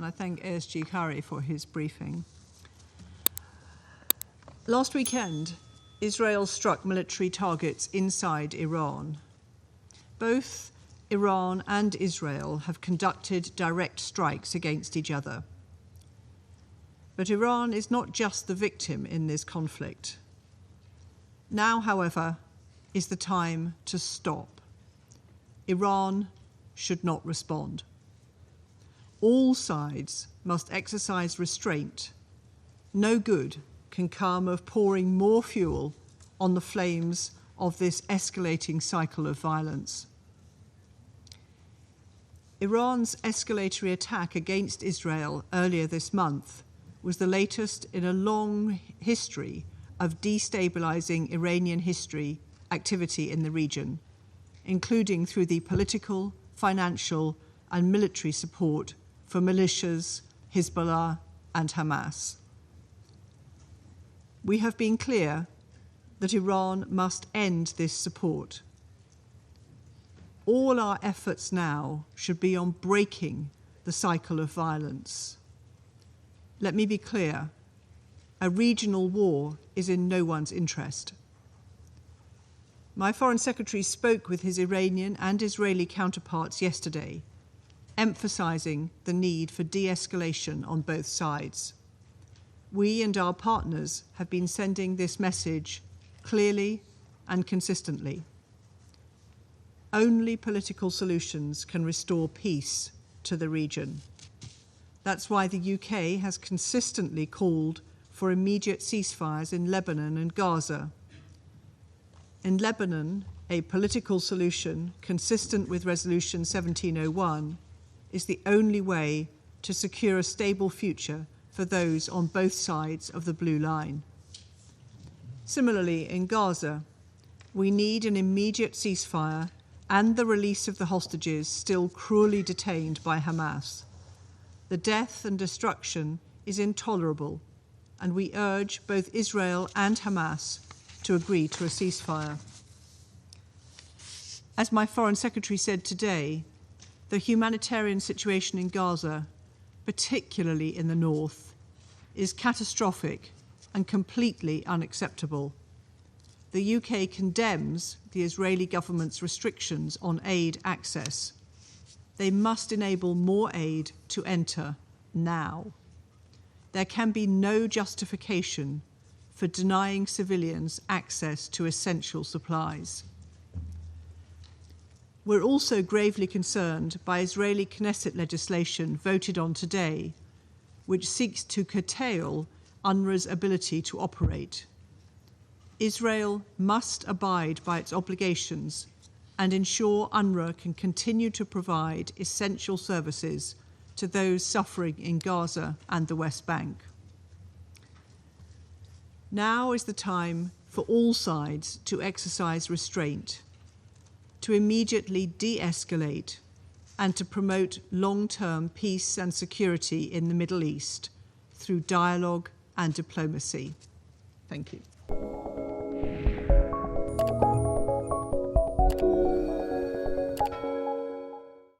and I thank ASG Kari for his briefing. Last weekend, Israel struck military targets inside Iran. Both Iran and Israel have conducted direct strikes against each other. But Iran is not just the victim in this conflict. Now, however, is the time to stop. Iran should not respond. All sides must exercise restraint. No good can come of pouring more fuel on the flames of this escalating cycle of violence. Iran's escalatory attack against Israel earlier this month was the latest in a long history of destabilizing Iranian activity in the region, including through the political, financial, and military support for militias, Hezbollah, and Hamas. We have been clear that Iran must end this support. All our efforts now should be on breaking the cycle of violence. Let me be clear, a regional war is in no one's interest. My Foreign Secretary spoke with his Iranian and Israeli counterparts yesterday, emphasizing the need for de-escalation on both sides. We and our partners have been sending this message clearly and consistently. Only political solutions can restore peace to the region. That's why the UK has consistently called for immediate ceasefires in Lebanon and Gaza. In Lebanon, a political solution consistent with Resolution 1701 is the only way to secure a stable future for those on both sides of the blue line. Similarly, in Gaza, we need an immediate ceasefire and the release of the hostages still cruelly detained by Hamas. The death and destruction is intolerable, and we urge both Israel and Hamas to agree to a ceasefire. As my Foreign Secretary said today, the humanitarian situation in Gaza, particularly in the north, is catastrophic and completely unacceptable. The UK condemns the Israeli government's restrictions on aid access. They must enable more aid to enter now. There can be no justification for denying civilians access to essential supplies. We're also gravely concerned by Israeli Knesset legislation voted on today, which seeks to curtail UNRWA's ability to operate. Israel must abide by its obligations and ensure UNRWA can continue to provide essential services to those suffering in Gaza and the West Bank. Now is the time for all sides to exercise restraint, to immediately de-escalate, and to promote long-term peace and security in the Middle East through dialogue and diplomacy. Thank you.